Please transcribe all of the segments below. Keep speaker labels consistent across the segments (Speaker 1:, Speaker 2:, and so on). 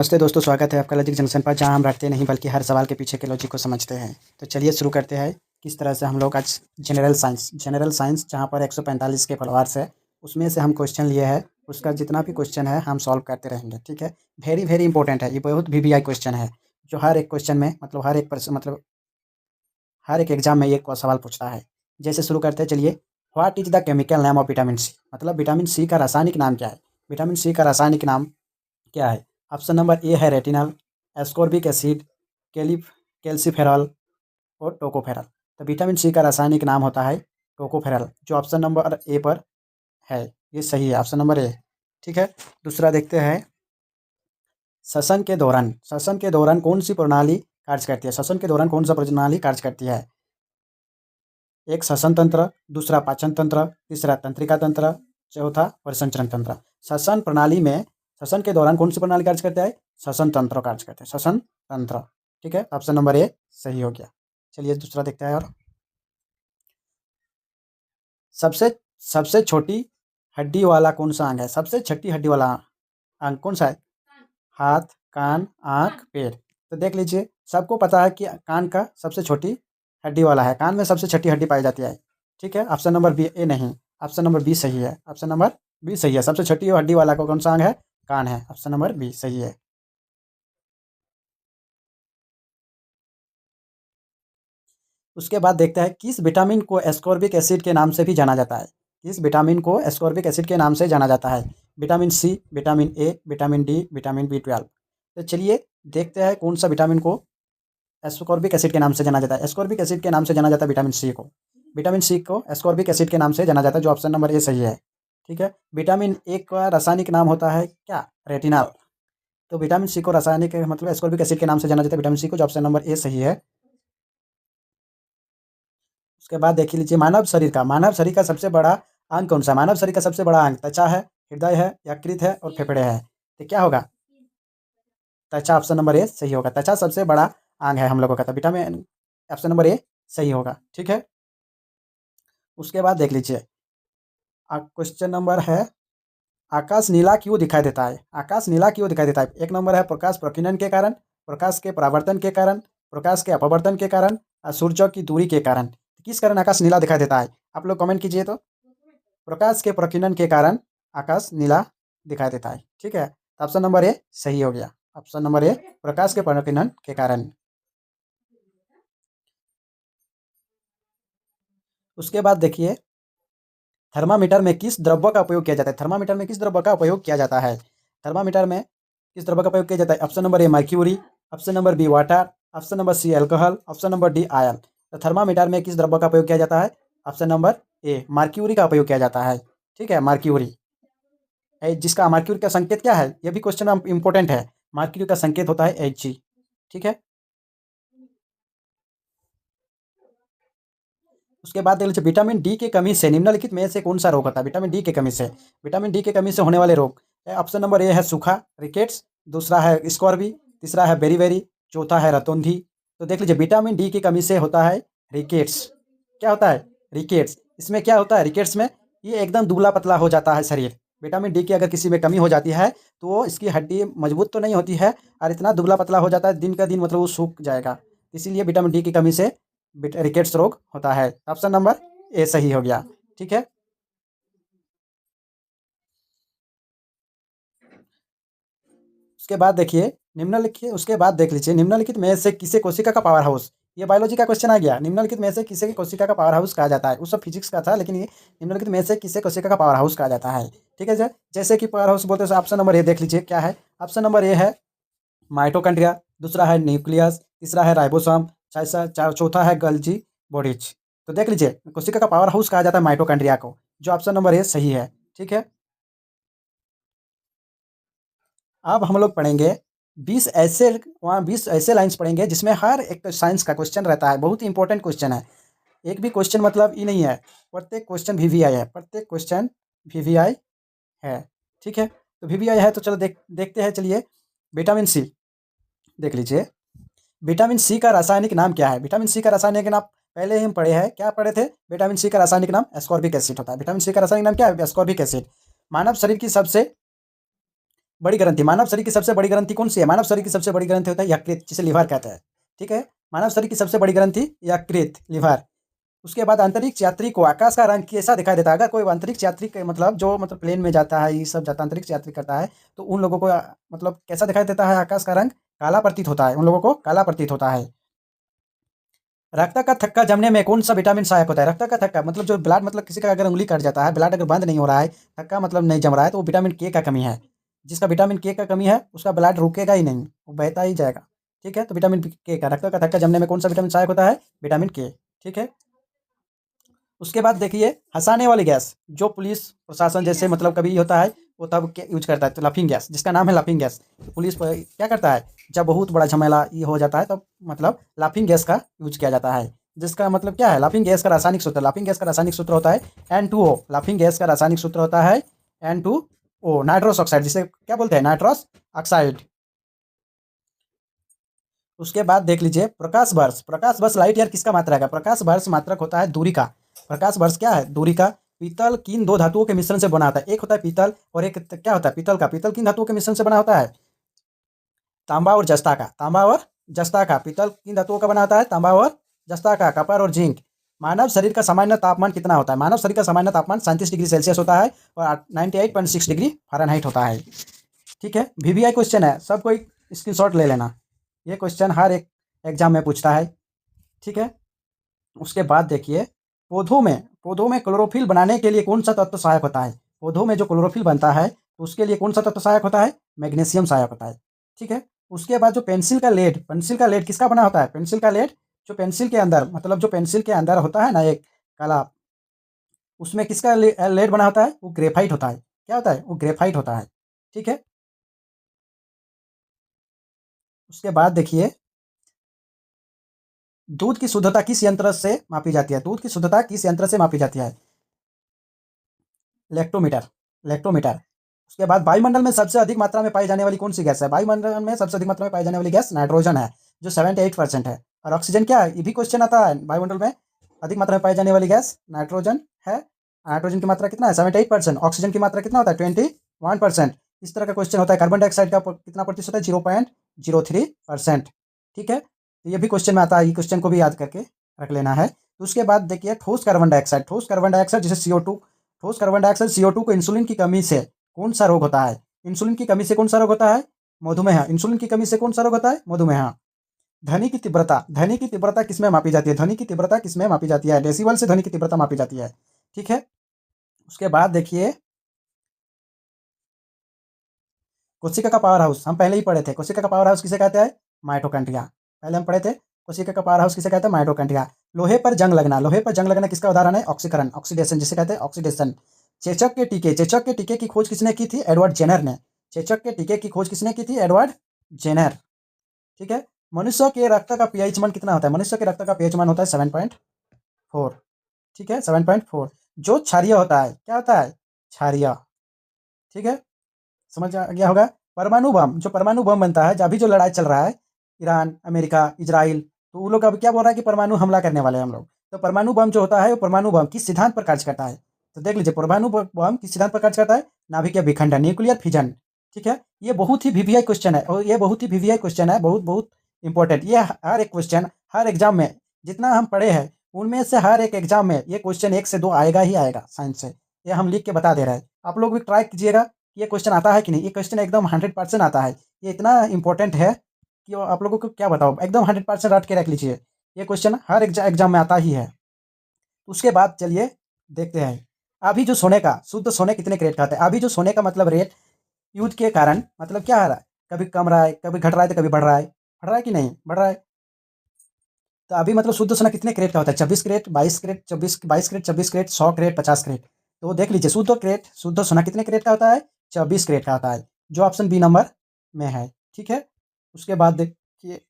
Speaker 1: नमस्ते दोस्तों, स्वागत है आपका लॉजिक जंक्शन पर, जहां हम रटते नहीं बल्कि हर सवाल के पीछे के लॉजिक को समझते हैं। तो चलिए शुरू करते हैं। किस तरह से हम लोग आज जनरल साइंस जहां पर 145 के फॉलोअर्स है, उसमें से हम क्वेश्चन लिए हैं। उसका जितना भी क्वेश्चन है हम सॉल्व करते रहेंगे, ठीक है। वेरी वेरी इंपॉर्टेंट है, ये बहुत वीवीआई क्वेश्चन है, जो हर एक क्वेश्चन में मतलब हर एक एग्जाम में ये सवाल पूछता है। जैसे शुरू करते हैं, चलिए। What is the chemical name of vitamin C, मतलब विटामिन सी का रासायनिक नाम क्या है। विटामिन सी का रासायनिक नाम क्या है? ऑप्शन नंबर ए है retinal, ascorbic acid, caliph calciferol और टोकोफेरॉल। तो विटामिन सी का रासायनिक नाम होता है टोकोफेरॉल, जो ऑप्शन नंबर ए पर है। ये सही है, ऑप्शन नंबर ए। ठीक है। दूसरा देखते हैं। श्वसन के दौरान कौन सी प्रणाली कार्य करती है? श्वसन के दौरान कौन सा प्रणाली कार्य करती है? एक श्वसन तंत्र, दूसरा पाचन तंत्र, तीसरा तंत्रिका तंत्र, चौथा परिसंचरण तंत्र। श्वसन के दौरान कौन सी प्रणाली कार्य करता है? श्वसन तंत्र कार्य करते हैं, श्वसन तंत्र। ठीक है, ऑप्शन नंबर ए सही हो गया। चलिए दूसरा देखते हैं। और सबसे सबसे छोटी हड्डी वाला कौन सा अंग है? सबसे छोटी हड्डी वाला अंग कौन सा है? हाथ, कान, आँख, पैर। तो देख लीजिए, सबको पता है कि कान का सबसे छोटी हड्डी वाला है, कान में सबसे छोटी हड्डी पाई जाती है। ठीक है, ऑप्शन नंबर बी ए नहीं, ऑप्शन नंबर बी सही है, ऑप्शन नंबर बी सही है। सबसे छोटी हड्डी वाला कौन सा अंग है? कान है, ऑप्शन नंबर बी सही है। उसके बाद देखते हैं, किस विटामिन को एस्कॉर्बिक एसिड के नाम से भी जाना जाता है? किस विटामिन को एस्कॉर्बिक एसिड के नाम से जाना जाता है? Vitamin C, vitamin A, vitamin D, vitamin B 12। तो चलिए देखते हैं कौन सा विटामिन को एस्कॉर्बिक एसिड के नाम से जाना जाता है। एस्कॉर्बिक एसिड के नाम से जाना जाता है विटामिन सी को। विटामिन सी को एस्कॉर्बिक एसिड के नाम से जाना जाता है, जो ऑप्शन नंबर ए सही है। ठीक है। विटामिन ए का रासायनिक नाम होता है क्या? रेटिनल। तो विटामिन सी को रासायनिक मतलब एस्कॉर्बिक एसिड के नाम से जाना जाता है विटामिन सी को, जो ऑप्शन नंबर ए सही है। उसके बाद देख लीजिए, मानव शरीर का सबसे बड़ा अंग कौन सा? मानव शरीर का सबसे बड़ा अंग त्वचा है, हृदय है, यकृत है और फेफड़े है। तो क्या होगा? त्वचा, ऑप्शन नंबर ए सही होगा। त्वचा सबसे बड़ा अंग है हम लोगों का, तो विटामिन ऑप्शन नंबर ए सही होगा। ठीक है। उसके बाद देख लीजिए, क्वेश्चन नंबर है, आकाश नीला क्यों दिखाई देता है? आकाश नीला क्यों दिखाई देता है? एक नंबर है प्रकाश प्रकीर्णन के कारण, प्रकाश के परावर्तन के कारण, प्रकाश के अपवर्तन के कारण और सूर्य की दूरी के कारण। किस कारण आकाश नीला दिखाई देता है? आप लोग कमेंट कीजिए तो। प्रकाश के प्रकीर्णन के कारण आकाश नीला दिखाई देता है। ठीक है, तो ऑप्शन नंबर ए सही हो गया। ऑप्शन नंबर ए, प्रकाश के प्रकीर्णन के कारण। उसके बाद देखिए, थर्मामीटर में किस द्रव्य का उपयोग किया जाता है? थर्मामीटर में किस द्रव्य का उपयोग किया जाता है? थर्मामीटर में किस द्रव्य का उपयोग किया जाता है? Option number A mercury, option number B water, option number C alcohol, option number D ion. तो थर्मामीटर में किस द्रव्य का उपयोग किया जाता है? ऑप्शन नंबर ए मर्क्यूरी का उपयोग किया जाता है। ठीक है, मर्क्यूरी जिसका मर्क्यूरी का संकेत क्या है? ये भी क्वेश्चन इंपॉर्टेंट है। मर्क्यूरी का संकेत होता है Hg। ठीक है। उसके बाद देख लीजिए, विटामिन डी की कमी से निम्नलिखित में से कौन सा रोग होता है? विटामिन डी की कमी से, विटामिन डी की कमी से होने वाले रोग। ऑप्शन नंबर ए है सूखा, रिकेट्स, दूसरा है स्कॉर्बी, तीसरा है बेरीबेरी, चौथा है रतौंधी। तो देख लीजिए, विटामिन डी की कमी से होता है रिकेट्स। क्या होता है? रिकेट्स। इसमें क्या होता है रिकेट्स में? ये एकदम दुबला पतला हो जाता है शरीर। विटामिन डी की अगर किसी में कमी हो जाती है तो इसकी हड्डी मजबूत तो नहीं होती है, और इतना दुबला पतला हो जाता है दिन का दिन, मतलब वो सूख जाएगा। इसीलिए विटामिन डी की कमी से रिकेट्स रोग होता है। ऑप्शन नंबर ए सही हो गया। ठीक है। उसके बाद देखिए, निम्नलिखित उसके बाद देख लीजिए, निम्नलिखित में से किसे कोशिका का पावर हाउस, ये बायोलॉजी का क्वेश्चन आ गया। निम्नलिखित में से किसे की कोशिका का पावर हाउस कहा जाता है? उस सब फिजिक्स का था, लेकिन ये निम्नलिखित में से किसे कोशिका का पावर हाउस कहा जाता है? ठीक है। जैसे कि पावर हाउस बोलते हैं, ऑप्शन नंबर ए देख लीजिए क्या है। ऑप्शन नंबर ए है माइटोकॉन्ड्रिया, दूसरा है न्यूक्लियस, तीसरा है राइबोसोम, चौथा है गल्जी बॉडीज। तो देख लीजिए, कोशिका का पावर हाउस कहा जाता है माइटोकॉन्ड्रिया को, जो ऑप्शन नंबर ए सही है। ठीक है। अब हम लोग पढ़ेंगे 20 ऐसे लाइन्स पढ़ेंगे जिसमें हर एक साइंस का क्वेश्चन रहता है, बहुत ही इंपॉर्टेंट क्वेश्चन है। एक भी क्वेश्चन मतलब ये नहीं है, प्रत्येक क्वेश्चन वीवीआई है, प्रत्येक क्वेश्चन वीवीआई है। ठीक है, तो वीवीआई है तो चलो देखते हैं। चलिए, विटामिन सी देख लीजिए, विटामिन सी का रासायनिक नाम क्या है? विटामिन सी का रासायनिक नाम पहले ही हम पढ़े हैं, क्या पढ़े थे? विटामिन सी का रासायनिक नाम एस्कॉर्बिक एसिड होता है। विटामिन सी का रासायनिक नाम क्या है? Ascorbic acid. मानव शरीर की सबसे बड़ी ग्रंथि, मानव शरीर की सबसे बड़ी ग्रंथि कौन सी है? मानव शरीर की सबसे बड़ी ग्रंथि होता है यकृत, जिसे लिवर कहते हैं। ठीक है, मानव शरीर की सबसे बड़ी ग्रंथि यकृत, लिवर। उसके बाद अंतरिक्ष यात्री को आकाश का रंग कैसा दिखाई देता है? अगर कोई अंतरिक्ष यात्री के मतलब जो मतलब प्लेन में जाता है, ये सब जाता है, अंतरिक्ष यात्री करता है, तो उन लोगों को मतलब कैसा दिखाई देता है? आकाश का रंग काला प्रतीत होता है, उन लोगों को काला प्रतीत होता है। रक्त का थक्का जमने में कौन सा विटामिन सहायक होता है? रक्त का थक्का मतलब जो ब्लड मतलब किसी का अगर उंगली कट जाता है, ब्लड अगर बंद नहीं हो रहा है, थक्का मतलब नहीं जम रहा है, तो वो विटामिन के का कमी है। जिसका विटामिन के का कमी है, उसका ब्लड रुकेगा ही नहीं, वो बहता ही जाएगा। ठीक है, तो विटामिन के का रक्त का थक्का जमने में कौन सा विटामिन सहायक होता है? विटामिन के। ठीक है, उसके बाद देखिए हँसाने वाली गैस, जो पुलिस प्रशासन जैसे मतलब कभी होता है, वो तब यूज करता है, तो लाफिंग गैस, जिसका नाम है लाफिंग गैस। तो पुलिस क्या करता है, जब बहुत बड़ा झमेला ये हो जाता है, तब मतलब लाफिंग गैस का यूज किया जाता है। जिसका मतलब क्या है, लाफिंग गैस का रासायनिक सूत्र, लाफिंग गैस का रासायनिक सूत्र होता है N2O। लाफिंग गैस का रासायनिक सूत्र होता है N2O, नाइट्रोस ऑक्साइड, जिसे क्या बोलते हैं, नाइट्रोस ऑक्साइड। उसके बाद देख लीजिए प्रकाश वर्ष, प्रकाश वर्ष लाइट ईयर किसका मात्रक है? प्रकाश वर्ष मात्रक होता है दूरी का। प्रकाश वर्ष क्या है? दूरी का। पीतल किन दो धातुओं के मिश्रण से बना होता है? एक होता है पीतल और एक क्या होता है? पीतल का। पीतल किन धातुओं के मिश्रण से बना होता है? तांबा और जस्ता का। तांबा और जस्ता का। पीतल किन धातुओं का बना होता है? तांबा और जस्ता का। कपर और जिंक। मानव शरीर का सामान्य तापमान कितना होता है? मानव शरीर का सामान्य तापमान 37 डिग्री सेल्सियस होता है और 98.6 डिग्री फ़ारेनहाइट होता है। ठीक है, वीवीआई क्वेश्चन है, सब कोई स्क्रीनशॉट ले लेना। ये क्वेश्चन हर एक एग्जाम में पूछता है। ठीक है, उसके बाद देखिए पौधों में क्लोरोफिल बनाने के लिए कौन सा तत्व सहायक होता है? पौधों में जो क्लोरोफिल बनता है, तो उसके लिए कौन सा तत्व सहायक होता है? मैग्नीशियम सहायक होता है। ठीक है, उसके बाद जो पेंसिल का लेड किसका बना होता है? पेंसिल का लेड जो पेंसिल के अंदर मतलब जो पेंसिल के अंदर होता है ना, एक काला, उसमें किसका लेड बना होता है? वो ग्रेफाइट होता है। क्या होता है? वो ग्रेफाइट होता है। ठीक है, उसके बाद देखिए दूध की शुद्धता किस यंत्र से मापी जाती है? दूध की शुद्धता किस यंत्र से मापी जाती है? लैक्टोमीटर। लैक्टोमीटर। उसके बाद वायुमंडल में सबसे अधिक मात्रा में पाई जाने वाली कौन सी गैस है? वायुमंडल में सबसे अधिक मात्रा में पाई जाने वाली गैस नाइट्रोजन है, जो 78% है। और ऑक्सीजन क्या है? ये भी क्वेश्चन आता है, वायुमंडल में अधिक मात्रा में पाई जाने वाली गैस नाइट्रोजन है। नाइट्रोजन की मात्रा कितना है? 78%। ऑक्सीजन की मात्रा कितना होता है? 21%। इस तरह का क्वेश्चन होता है। कार्बन डाइऑक्साइड का कितना प्रतिशत होता है? 0.03%। ठीक है, तो ये भी क्वेश्चन में आता है, ये क्वेश्चन को भी याद करके रख लेना है। तो उसके बाद देखिए ठोस कार्बन डाइऑक्साइड, ठोस कार्बन डाइऑक्साइड जिसे CO2, ठोस कार्बन डाइऑक्साइड CO2 को इंसुलिन की कमी से कौन सा रोग होता है? इंसुलिन की कमी से कौन सा रोग होता है? मधुमेह। इंसुलिन की कमी से कौन सा रोग होता है? मधुमेह। ध्वनि की तीव्रता किसमें मापी जाती है? ध्वनि की तीव्रता किसमें मापी जाती है? डेसिबल से ध्वनि की तीव्रता मापी जाती है। ठीक है, उसके बाद देखिए कोशिका का पावर हाउस हम पहले ही पढ़े थे। कोशिका का पावर हाउस किसे कहते हैं? माइटोकॉन्ड्रिया। पहले हम पढ़े थे, कोशिका का पावर हाउस किसे कहते हैं? माइटोकॉन्ड्रिया। लोहे पर जंग लगना, लोहे पर जंग लगना किसका उदाहरण है? ऑक्सीकरण, ऑक्सीडेशन, जिसे कहते हैं ऑक्सीडेशन। चेचक के टीके की खोज किसने की थी? एडवर्ड जेनर ने। चेचक के टीके की खोज किसने की थी? Edward Jenner. ठीक है, मनुष्य के रक्त का पीएच मान कितना होता है? मनुष्य के रक्त का पीएच मान होता है 7.4। ठीक है, 7.4। जो क्षारीय होता है, क्या होता है? क्षारीय। ठीक है, समझ आ गया होगा। परमाणु बम, जो परमाणु बम बनता है, अभी जो लड़ाई चल रहा है ईरान, अमेरिका, इजराइल, तो वो लोग अब क्या बोल रहा है कि परमाणु हमला करने वाले हैं हम लोग। तो परमाणु बम जो होता है, वो परमाणु बम किस सिद्धांत पर कार्य करता है? तो देख लीजिए परमाणु बम किस सिद्धांत पर कार्य करता है? नाभिकीय विखंडन, न्यूक्लियर फिजन। ठीक है, ये बहुत ही वीवीआई क्वेश्चन है, और ये बहुत ही वीवीआई क्वेश्चन है, बहुत बहुत इंपॉर्टेंट। ये हर एक क्वेश्चन हर एग्जाम में जितना हम पढ़े हैं, उनमें से हर एक एग्जाम में ये क्वेश्चन 1 से 2 आएगा ही आएगा साइंस से। ये हम लिख के बता दे रहे हैं, आप लोग भी ट्राई कीजिएगा ये क्वेश्चन आता है कि नहीं। ये क्वेश्चन एकदम 100% आता है। ये इतना इंपॉर्टेंट है कि वो आप लोगों को क्या बताऊँ, एकदम 100% रट के रख लीजिए। ये क्वेश्चन हर एग्जाम में आता ही है। उसके बाद चलिए देखते हैं, अभी जो सोने का शुद्ध सोने कितने कैरेट का होता है? अभी जो सोने का मतलब रेट युद्ध के कारण मतलब क्या आ रहा है, कभी कम रहा है, कभी घट रहा है, तो कभी बढ़ रहा है। बढ़ रहा है कि नहीं? बढ़ रहा है। तो अभी मतलब शुद्ध सोना कितने कैरेट का होता है? 24 carat, 22 carat, 22 carat, 24 carat, 100 carat, 50 carat. तो देख लीजिए शुद्ध सोना कितने कैरेट का होता है? 24 कैरेट का होता है, जो ऑप्शन बी नंबर में है। ठीक है, उसके बाद देखिए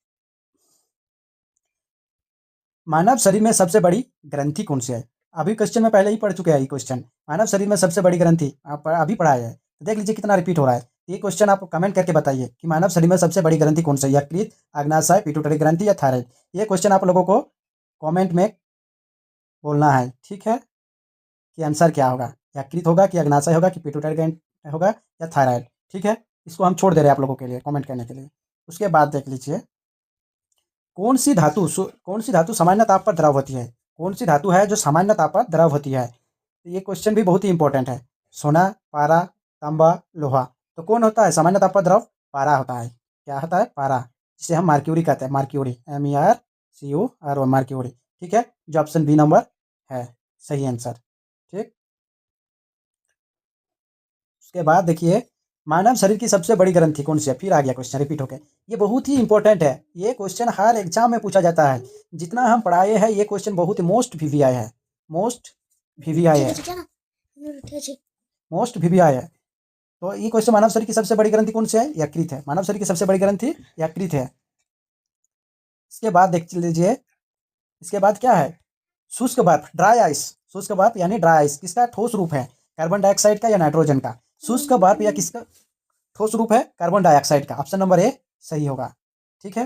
Speaker 1: मानव शरीर में सबसे बड़ी ग्रंथि कौन सी है? अभी क्वेश्चन में पहले ही पढ़ चुके हैं ये क्वेश्चन। मानव शरीर में सबसे बड़ी ग्रंथि आप अभी पढ़ाए है, तो देख लीजिए कितना रिपीट हो रहा है। ये क्वेश्चन आप कमेंट करके बताइए कि मानव शरीर में सबसे बड़ी ग्रंथि कौन सी है? यकृत, अग्नाशय, पिट्यूटरी ग्रंथि या थायराइड? ये क्वेश्चन आप लोगों को कमेंट में बोलना है। ठीक है, कि आंसर क्या होगा, यकृत होगा कि अग्नाशय होगा कि पिट्यूटरी ग्रंथि होगा या थायराइड? ठीक है। इसको हम छोड़ दे रहे हैं आप लोगों के लिए कमेंट करने के लिए। उसके बाद देख लीजिए, कौन सी धातु सामान्य ताप पर द्रव होती है? कौन सी धातु है जो सामान्य ताप पर द्रव होती है? तो ये क्वेश्चन भी बहुत ही इंपॉर्टेंट है। सोना, पारा, तांबा, लोहा। तो कौन होता है सामान्य ताप पर द्रव? पारा होता है। क्या होता है? पारा, जिसे हम मार्क्यूरी कहते हैं। मार्क्यूरी, MERCURY, मार्क्यूरी। ठीक है, जो ऑप्शन बी नंबर है सही आंसर। ठीक, उसके बाद देखिए, मानव शरीर की सबसे बड़ी ग्रंथि कौन सी है? फिर आ गया क्वेश्चन रिपीट होके। ये बहुत ही इंपॉर्टेंट है, ये क्वेश्चन हर एग्जाम में पूछा जाता है। जितना हम पढ़ाए हैं ये क्वेश्चन बहुत ही मोस्ट VVI है। मोस्ट VVI है। मोस्ट VVI है। तो ये क्वेश्चन, मानव शरीर की सबसे बड़ी ग्रंथि कौन सी है? यकृत है। मानव शरीर की सबसे बड़ी ग्रंथि यकृत है। इसके बाद देख लीजिए, इसके बाद क्या है? शुष्क बर्फ, ड्राई आइस। शुष्क बर्फ यानी ड्राई आइस किसका ठोस रूप है? कार्बन डाइऑक्साइड का या नाइट्रोजन का? शुष्क बर्फ या किसका ठोस रूप है? कार्बन डाइऑक्साइड का। ऑप्शन नंबर ए सही होगा। ठीक है,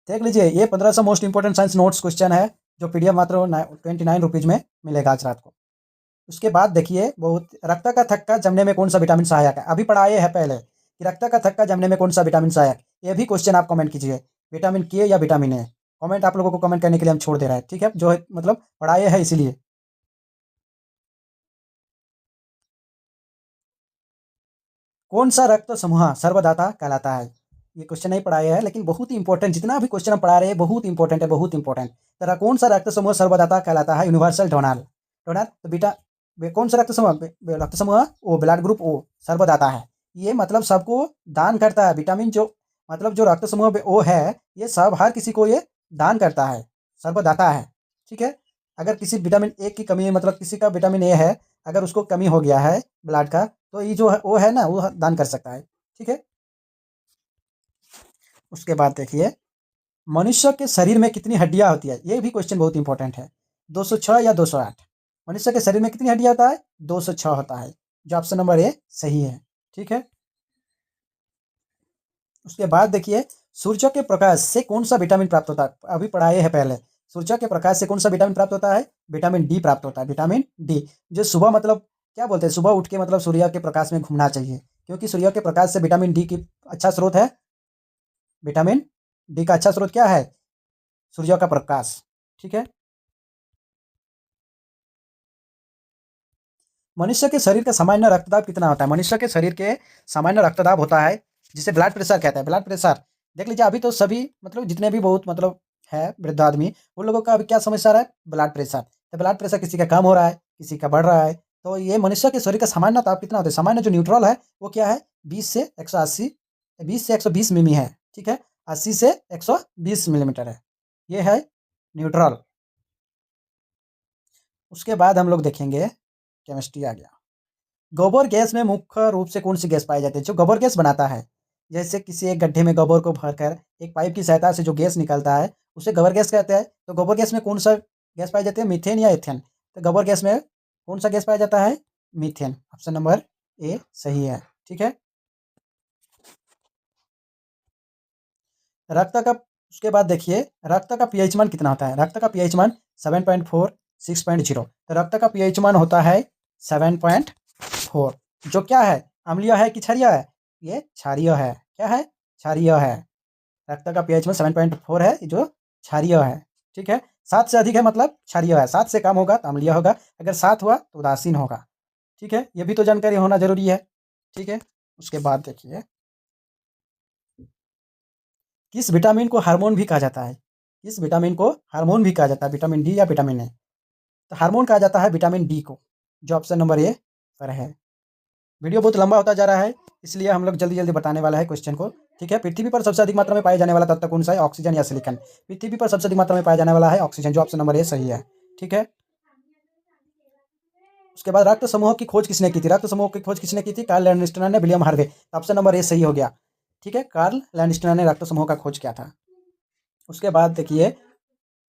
Speaker 1: देख लीजिए, ये 1500 most important science notes question है, जो PDF मात्र 29 रुपीज में मिलेगा आज रात को। उसके बाद देखिए, बहुत रक्त का थक्का जमने में कौन सा विटामिन सहायक है? अभी पढ़ाए हैं पहले कि रक्त का थक्का जमने में कौन सा विटामिन सहायक। ये भी क्वेश्चन आप कमेंट कीजिए, विटामिन के या विटामिन ए। कमेंट आप लोगों को कमेंट करने के लिए हम छोड़ दे रहे हैं। ठीक है, जो है मतलब पढ़ाए हैं इसीलिए। कौन सा रक्त समूह सर्वदाता कहलाता है? ये क्वेश्चन नहीं पढ़ाया है, लेकिन बहुत ही इंपॉर्टेंट, जितना भी क्वेश्चन हम पढ़ा रहे हैं बहुत इंपॉर्टेंट है, बहुत इंपॉर्टेंट। तरह कौन सा रक्त समूह सर्वदाता कहलाता है? Universal donor. डोनर तो बेटा, कौन सा रक्त समूह? रक्त समूह ओ, ब्लड ग्रुप ओ सर्वदाता है। ये मतलब सबको दान करता है। विटामिन जो मतलब जो रक्त समूह ओ है, ये सब हर किसी को ये दान करता है, सर्वदाता है। ठीक है, अगर किसी विटामिन ए की कमी है, मतलब किसी का विटामिन ए है, अगर उसको कमी हो गया है ब्लड का, तो ये जो है वो है ना, वो दान कर सकता है। ठीक है, उसके बाद देखिए, मनुष्य के शरीर में कितनी हड्डियां होती है? ये भी क्वेश्चन बहुत इंपॉर्टेंट है। 206 या 208? मनुष्य के शरीर में कितनी हड्डियां होता है? 206 होता है, जो ऑप्शन नंबर ए सही है। ठीक है, उसके बाद देखिए, सूर्य के प्रकाश से कौन सा विटामिन प्राप्त होता है? अभी पढ़ाए हैं पहले। सूर्य के प्रकाश से कौन सा विटामिन प्राप्त होता है? विटामिन डी प्राप्त होता है, विटामिन डी। जो सुबह मतलब क्या बोलते हैं, सुबह उठ के मतलब सूर्य के प्रकाश में घूमना चाहिए, क्योंकि सूर्य के प्रकाश से विटामिन डी की अच्छा स्रोत है। विटामिन डी का अच्छा स्रोत क्या है? सूर्य का प्रकाश। ठीक है, मनुष्य के शरीर का सामान्य रक्तदाब कितना होता है? मनुष्य के शरीर के सामान्य रक्तदाब होता है, जिसे ब्लड प्रेशर कहते हैं। ब्लड प्रेशर देख लीजिए, अभी तो सभी मतलब जितने भी बहुत मतलब है वृद्ध आदमी, उन लोगों का अभी क्या समस्या रहा है? Blood pressure. तो ब्लड प्रेशर किसी का कम हो रहा है, किसी का बढ़ रहा है। तो ये मनुष्य के शरीर का सामान्य ताप कितना होता है? सामान्य जो न्यूट्रल है वो क्या है? 20 से 180, 20 से 120 मिमी है। ठीक है, 80 से 120 मिलीमीटर है, ये है न्यूट्रल। उसके बाद हम लोग देखेंगे, केमिस्ट्री आ गया। गोबर गैस में मुख्य रूप से कौन सी गैस पाई जाती है? जो गोबर गैस बनाता है, जैसे किसी एक गड्ढे में गोबर को भरकर एक पाइप की सहायता से जो गैस निकलता है, उसे गोबर गैस कहते हैं। तो गोबर गैस में कौन सा गैस पाई जाती है? मीथेन या एथेन? तो गोबर गैस में कौन सा गैस पाया जाता है? मीथेन। ऑप्शन नंबर ए सही है। ठीक है, रक्त का उसके बाद देखिए, रक्त का पीएच मान कितना होता है? रक्त का पीएच मान 7.4, 6.0। तो रक्त का पीएच मान होता है 7.4, जो क्या है? अम्लीय है कि क्षारीय है? ये क्षारीय है। क्या है? क्षारीय है। रक्त का पीएच में 7.4 है, जो क्षारीय है। ठीक है, 7 से अधिक है मतलब क्षारीय है, 7 से कम होगा तो अम्लीय होगा, अगर 7 हुआ तो उदासीन होगा। ठीक है, ये भी तो जानकारी होना जरूरी है। ठीक है, उसके बाद देखिए, किस विटामिन को हार्मोन भी कहा जाता है? किस विटामिन को हार्मोन भी कहा जाता है? विटामिन डी या विटामिन ए? तो हार्मोन कहा जाता है विटामिन डी को, जो ऑप्शन नंबर ए पर है। वीडियो बहुत लंबा होता जा रहा है, इसलिए हम लोग जल्दी जल्दी बताने वाला है क्वेश्चन को। ठीक है, पृथ्वी पर सबसे अधिक मात्रा में पाए जाने वाला तत्व कौन सा है? ऑक्सीजन या सिलिकॉन? पृथ्वी पर सबसे अधिक मात्रा में पाया जाने वाला है ऑक्सीजन, जो ऑप्शन नंबर ए सही है। ठीक है, उसके बाद रक्त समूह की खोज किसने की थी? रक्त समूह की खोज किसने की थी? कार्ल लैंडस्टर ने, विलियम हार्वे? तो ऑप्शन नंबर ए सही हो गया। ठीक है, कार्ल लैंडस्टर ने रक्त समूह का खोज किया था। उसके बाद देखिए,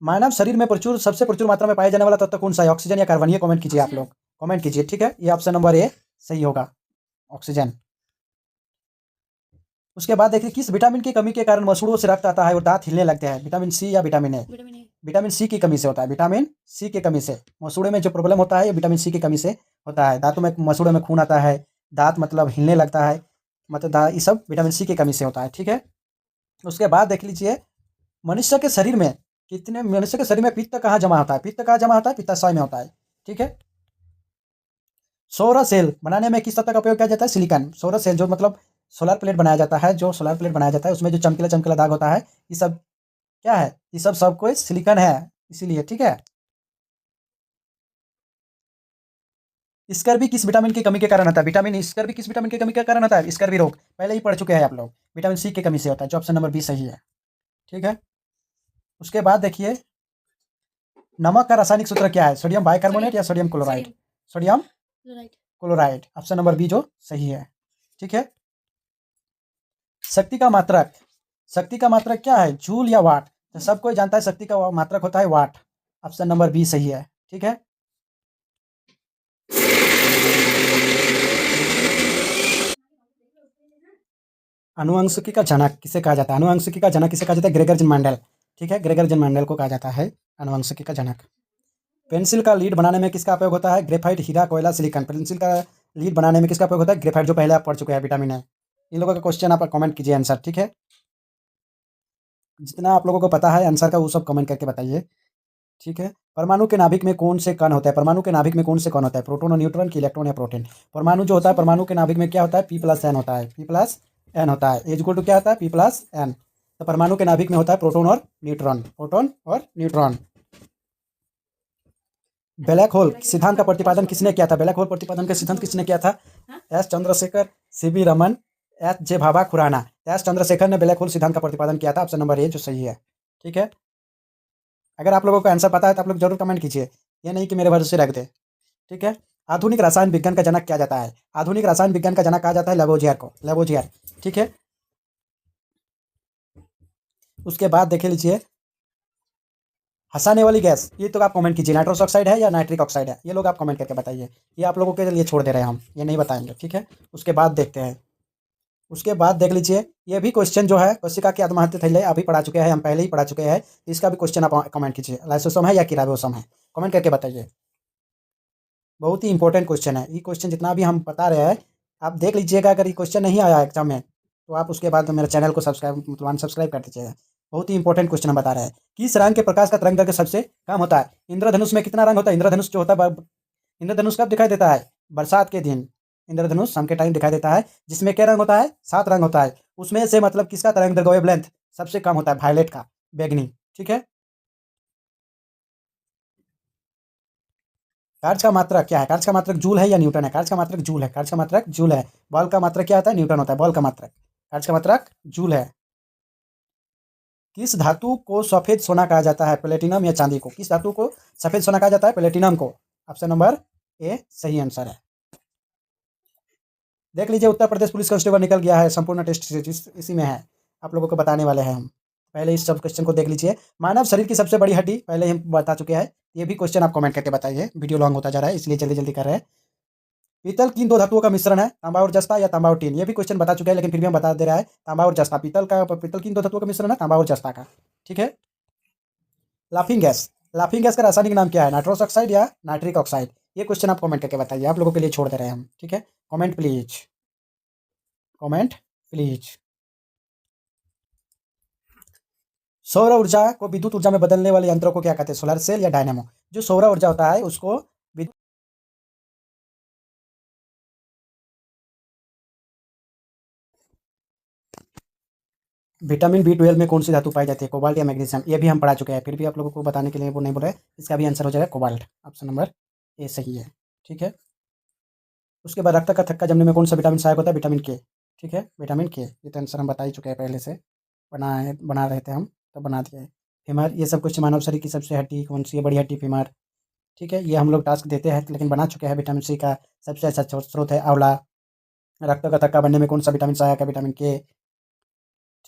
Speaker 1: मानव शरीर में सबसे प्रचुर मात्रा में पाया जाने वाला तत्व कौन सा है? ऑक्सीजन या कार्बन? ये कमेंट कीजिए आप लोग, कमेंट कीजिए। ठीक है, ये ऑप्शन नंबर ए सही होगा, ऑक्सीजन। उसके बाद देखिए, किस विटामिन की कमी के कारण मसूड़ों से रक्त आता है और दांत हिलने लगते हैं? विटामिन सी या विटामिन ए? विटामिन सी की कमी से होता है, विटामिन सी की कमी से। मसूड़े में जो प्रॉब्लम होता है ये विटामिन सी की कमी से होता है। दांतों में, मसूड़ों में खून आता है, दाँत मतलब हिलने लगता है, मतलब ये सब विटामिन सी की कमी से होता है, ठीक है। उसके बाद देख लीजिए मनुष्य के शरीर में पित्त कहाँ जमा होता है, पित्त कहाँ जमा होता है, पित्ताशय में होता है, ठीक है। सौर सेल बनाने में किस तत्व का उपयोग किया जाता है, सिलिकॉन। सौर सेल जो मतलब सोलर प्लेट बनाया जाता है, जो सोलर प्लेट बनाया जाता है उसमें जो चमकीला चमकीला दाग होता है, ये सब क्या है, ये सब कोई सिलिकॉन है, इसीलिए, ठीक है। स्कर्वी किस विटामिन की कमी के कारण होता है, विटामिन स्कर्वी किस विटामिन की कमी के कारण होता है, स्कर्वी रोग पहले ही पढ़ चुके हैं आप लोग, विटामिन सी की कमी से होता है, जो ऑप्शन नंबर बी सही है, ठीक है। उसके बाद देखिए नमक का रासायनिक सूत्र क्या है, सोडियम बाइकार्बोनेट या sodium chloride, sodium chloride, option number B जो सही है, ठीक है। शक्ति का मात्रक, शक्ति का मात्रक क्या है, जूल या वाट, तो सब कोई जानता है शक्ति का मात्रक होता है वाट, ऑप्शन नंबर बी सही है, ठीक है। अनुवंशिकी का जनक किसे कहा जाता है, अनुवंशिकी का जनक किसे कहा जाता है, ग्रेगर जेन मेंडल, ठीक है, ग्रेगर जेन मेंडल को कहा जाता है अनुवंशिकी का जनक। पेंसिल का लीड बनाने में किसका उपयोग होता है, ग्रेफाइट, हीरा, कोयला, सिलिकॉन। पेंसिल का लीड बनाने में किसका उपयोग होता है, ग्रेफाइट, जो पहले आप पढ़ चुके हैं, विटामिन है। इन लोगों का क्वेश्चन आप कमेंट कीजिए आंसर, ठीक है। जितना आप लोगों को पता है आंसर का वो सब कमेंट करके बताइए, ठीक है। परमाणु के नाभिक में कौन से कण होता है, परमाणु के नाभिक में कौन से कण होता है, प्रोटॉन और न्यूट्रॉन की, इलेक्ट्रॉन या प्रोटीन। परमाणु जो होता है, परमाणु के नाभिक में क्या होता है, पी प्लस एन होता है, पी प्लस एन होता है, एज इक्वल टू क्या होता है, पी प्लस एन। तो परमाणु के नाभिक में होता है प्रोटॉन और न्यूट्रॉन, प्रोटॉन और न्यूट्रॉन। ब्लैक होल सिद्धांत का प्रतिपादन किसने किया था, ब्लैक होल प्रतिपादन का सिद्धांत किसने किया था, S Chandrasekhar, C V Raman, H J Bhabha Khurana. S Chandrasekhar ने ब्लैक होल सिद्धांत का प्रतिपादन किया था, ऑप्शन नंबर ए जो सही है, ठीक है। अगर आप लोगों को आंसर पता है तो आप लोग जरूर कमेंट कीजिए, ये नहीं कि मेरे भरोसे रख दे, ठीक है। आधुनिक रसायन विज्ञान का जनक क्या जाता है, आधुनिक रसायन विज्ञान का जनक कहा जाता है लेवोजियर को, लेवोजियर, ठीक है। उसके बाद देख लीजिए हंसाने वाली गैस, ये तो आप कमेंट कीजिए, नाइट्रोस ऑक्साइड है या नाइट्रिक ऑक्साइड है, ये लोग आप कमेंट करके बताइए, ये आप लोगों के लिए छोड़ दे रहे हैं हम, ये नहीं बताएंगे, ठीक है। उसके बाद देखते हैं, उसके बाद देख लीजिए ये भी क्वेश्चन जो है कोशिका की आत्महत्या थैले अभी पढ़ा चुके हैं, हम पहले ही पढ़ा चुके हैं, इसका भी क्वेश्चन आप कमेंट कीजिए, लाइसोसोम है या किराबोसोम है, कमेंट करके बताइए। बहुत ही इंपॉर्टेंट क्वेश्चन है ये क्वेश्चन, जितना भी हम बता रहे हैं आप देख लीजिएगा, अगर ये क्वेश्चन नहीं आया एग्जाम में तो आप उसके बाद मेरे चैनल को सब्सक्राइब मतलब अनसब्सक्राइब कर दीजिएगा। बहुत ही इंपॉर्टेंट क्वेश्चन हम बता रहे हैं, किस रंग के प्रकाश का तरंग दैर्घ्य सबसे कम होता है, इंद्रधनुष में कितना रंग होता है, इंद्रधनुष जो होता है इंद्रधनुष कब दिखाई देता है, बरसात के दिन इंद्रधनुष शाम के टाइम दिखाई देता है, जिसमें क्या रंग होता है, 7 रंग होता है, उसमें से मतलब किसका तरंग दैर्घ्य वेवलेंथ सबसे कम होता है, वायलेट का, बैगनी, ठीक है। कार्य का मात्रक क्या है, कार्य का मात्रक जूल है या न्यूटन है, कार्य का मात्रक जूल है, कार्य का मात्रक जूल है। बॉल का मात्रक क्या होता है, न्यूटन होता है, बॉल का मात्रक, कार्य का मात्रक जूल है। किस धातु को सफेद सोना कहा जाता है, प्लेटिनम या चांदी को, किस धातु को सफेद सोना कहा जाता है, प्लेटिनम को, ऑप्शन नंबर ए सही आंसर है। देख लीजिए उत्तर प्रदेश पुलिस कांस्टेबल निकल गया है, संपूर्ण टेस्ट सीरीज इसी में है, आप लोगों को बताने वाले हैं हम। पहले इस सब क्वेश्चन को देख लीजिए, मानव शरीर की सबसे बड़ी हड्डी पहले हम बता चुके हैं, ये भी क्वेश्चन आप कमेंट करके बताइए, वीडियो लॉन्ग होता जा रहा है इसलिए जल्दी जल्दी कर रहे हैं। पीतल किन दो धातुओं का मिश्रण है, तांबा और जस्ता या तांबा और टीन, ये भी क्वेश्चन बता चुके हैं लेकिन फिर भी हम बता दे रहा है, तांबा और जस्ता, पीतल किन दो धातुओं का मिश्रण है, तांबा और जस्ता का, ठीक है। लाफिंग गैस, लाफिंग गैस का रासायनिक नाम क्या है, नाइट्रोस ऑक्साइड या नाइट्रिक ऑक्साइड, ये क्वेश्चन आप कमेंट करके बताइए, आप लोगों के लिए छोड़ दे रहे हैं हम, ठीक है। Comment please, comment please. सौर ऊर्जा को विद्युत ऊर्जा में बदलने वाले यंत्रों को क्या कहते हैं, सोलर सेल या डायनेमो, जो सौर ऊर्जा होता है उसको विटामिन बी 12 में कौन सी धातु पाई जाती है, कोबाल्ट या मैग्नीशियम, ये भी हम पढ़ा चुके हैं, फिर भी आप लोगों को बताने के लिए वो नहीं बोल रहे, इसका भी आंसर हो जाएगा कोबाल्ट, ऑप्शन नंबर ए सही है, ठीक है। उसके बाद रक्त का थक्का जमने में कौन सा विटामिन सहायक होता है, विटामिन के, ठीक है, विटामिन के, ये तो आंसर हम बता ही चुके हैं पहले से, बना रहे थे हम तो बना दिए। फीमर, ये सब कुछ मानव शरीर की सबसे हड्डी कौन सी है, बड़ी हड्डी फीमर, ठीक है। ये हम लोग टास्क देते हैं लेकिन बना चुके हैं, विटामिन सी का सबसे अच्छा स्रोत है आंवला। रक्त का थक्का बनने में कौन सा विटामिन सहायक है, विटामिन के,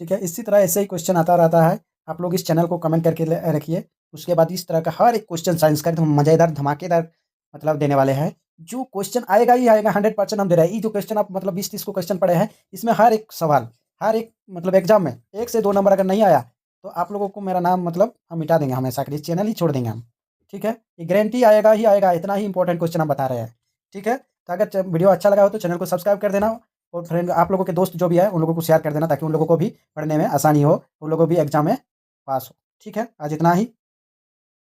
Speaker 1: ठीक है। इसी तरह ऐसे ही क्वेश्चन आता रहता है, आप लोग इस चैनल को कमेंट करके रखिए। उसके बाद इस तरह का हर एक क्वेश्चन साइंस का एकदम मज़ेदार धमाकेदार मतलब देने वाले हैं, जो क्वेश्चन आएगा ही आएगा, 100% हम दे रहे हैं। ये जो क्वेश्चन आप मतलब 20-30 को क्वेश्चन पढ़े हैं, इसमें हर एक सवाल, हर एक मतलब एग्जाम में 1 से 2 नंबर अगर नहीं आया तो आप लोगों को मेरा नाम मतलब हम मिटा देंगे हमेशा के लिए, चैनल ही छोड़ देंगे हम, ठीक है। ये गारंटी आएगा ही आएगा, इतना ही इंपॉर्टेंट क्वेश्चन हम बता रहे हैं, ठीक है। तो अगर वीडियो अच्छा लगा हो तो चैनल को सब्सक्राइब कर देना, और फ्रेंड आप लोगों के दोस्त जो भी है उन लोगों को शेयर कर देना, ताकि उन लोगों को भी पढ़ने में आसानी हो, उन लोगों को भी एग्जाम में पास हो। ठीक है, आज इतना ही।